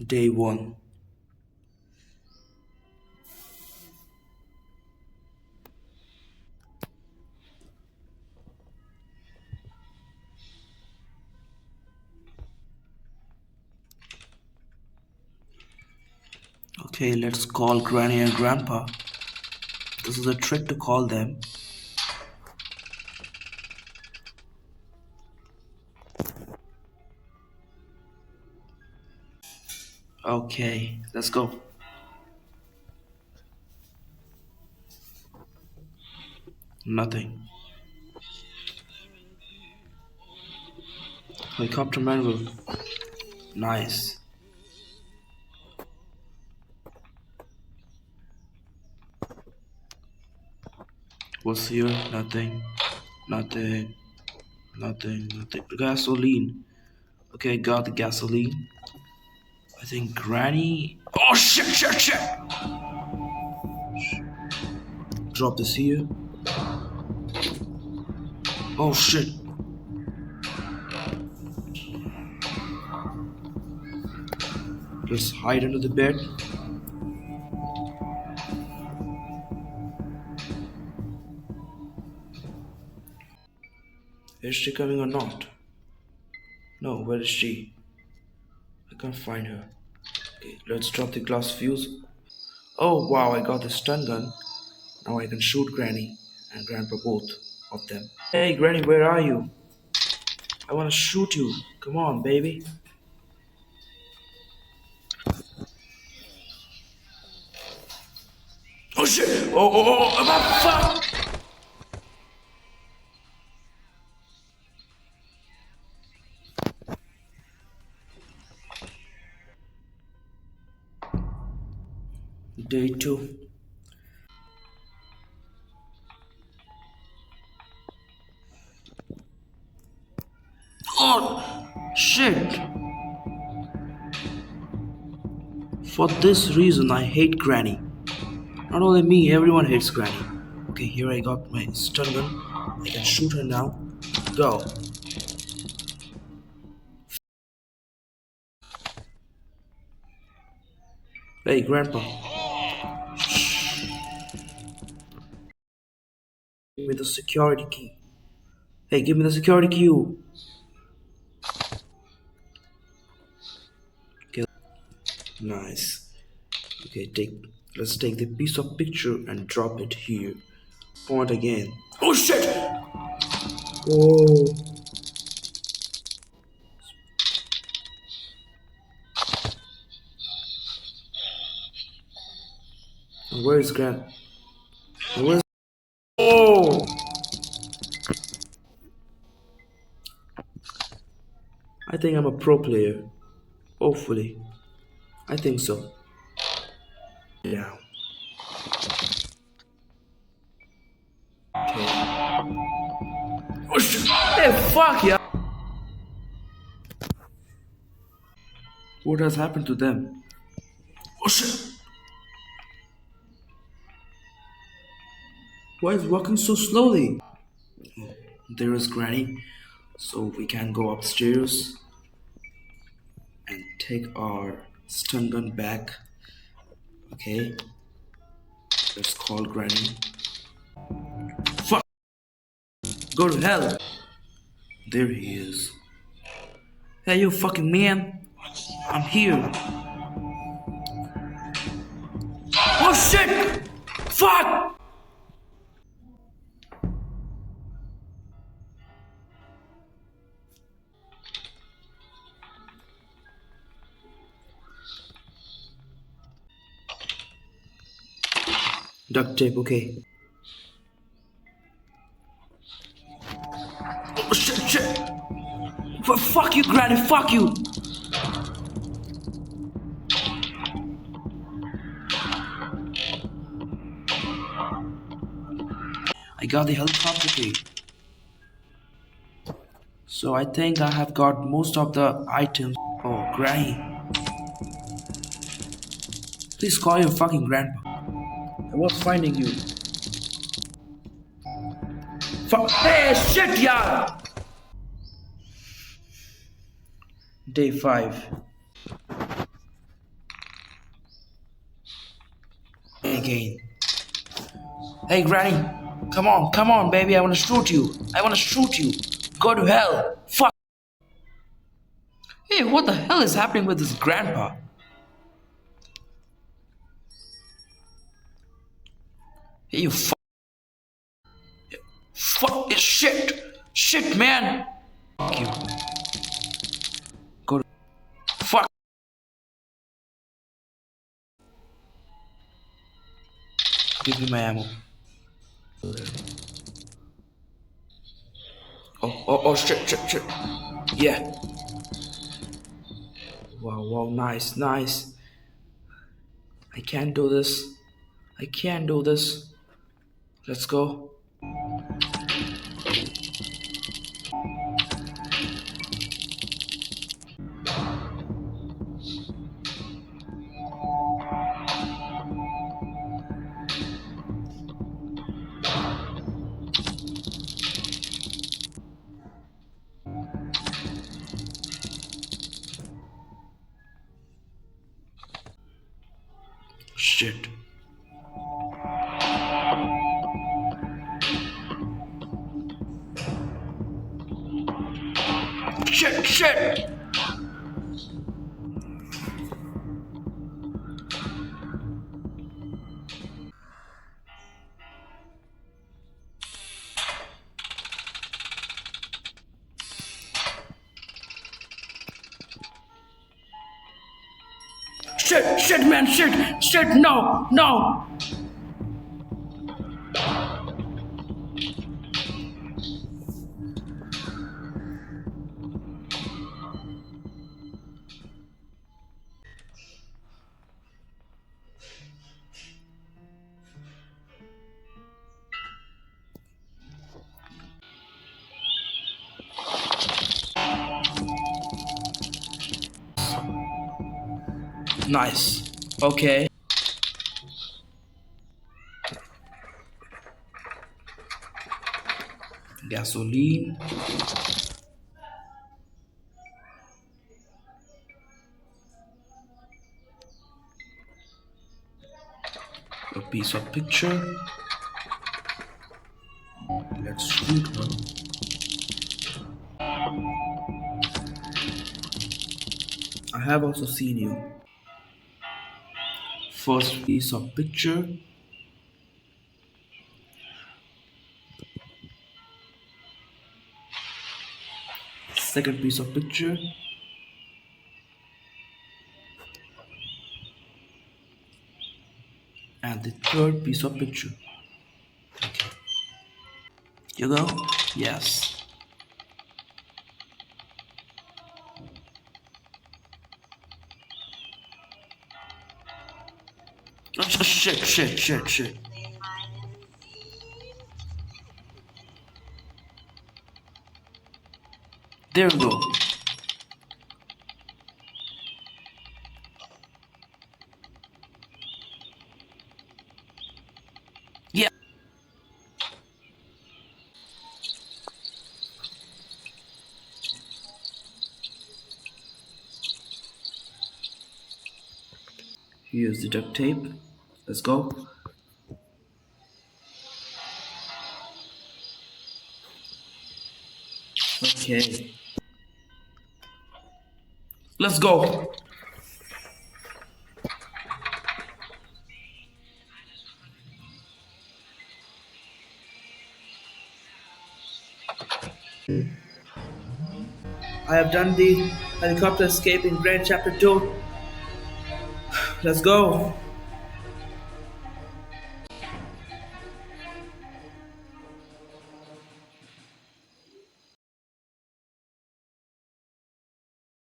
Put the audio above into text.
Day 1. Okay, let's call Granny and Grandpa. This is a trick to call them. Okay, let's go. Nothing. Helicopter manual. Nice. What's here? Nothing. Nothing. Nothing. Gasoline. Okay, got the gasoline. I think Granny. Oh shit! Drop this here. Oh shit. Let's hide under the bed. Is she coming or not? No, where is she? I can't find her. Okay, let's drop the glass fuse. Oh wow, I got the stun gun. Now I can shoot Granny and Grandpa both of them. Hey Granny, where are you? I wanna shoot you. Come on, baby. Oh shit! Fuck! Day 2. Oh shit! For this reason, I hate Granny. Not only me, everyone hates Granny. Okay, here I got my stun gun. I can shoot her now. Go. Hey, Grandpa. Give me the security key. Hey, give me the security key. Okay, nice. Okay, let's take the piece of picture and drop it here. Point again. Oh shit! Oh. Where is Grand? Where's Oh! I think I'm a pro player. Hopefully. I think so. Yeah. Okay. Oh shit! Hey, fuck yeah! What has happened to them? Oh shit! Why is walking so slowly? There is Granny, so we can go upstairs and take our stun gun back. Okay, let's call Granny. Fuck! Go to hell! There he is. Hey, you fucking man! I'm here! Oh shit! Fuck! Duct tape, okay. Oh shit! Fuck you, Granny, fuck you! I got the helicopter key. So I think I have got most of the items. Oh, Granny. Please call your fucking grandpa. I was finding you. Hey, shit, yeah! Day 5. again. Hey, Granny, come on, baby. I wanna shoot you. I wanna shoot you. Go to hell. Fuck. Hey, what the hell is happening with this grandpa? Hey, you fuck. Fuck. Shit. Shit, man. Fuck you. Go to. Fuck. Give me my ammo. Oh, shit. Yeah. Wow, nice. I can't do this. Let's go. Shit. Shit. Shit, man, shit, no. Nice. Okay. Gasoline. A piece of picture. Let's shoot her. I have also seen you. First piece of picture. Second piece of picture. And the third piece of picture. Okay. You go? Yes. Oh, shit. There we go. Yeah. Here's the duct tape. Let's go. Okay. Let's go. I have done the helicopter escape in Grand Chapter 2. Let's go.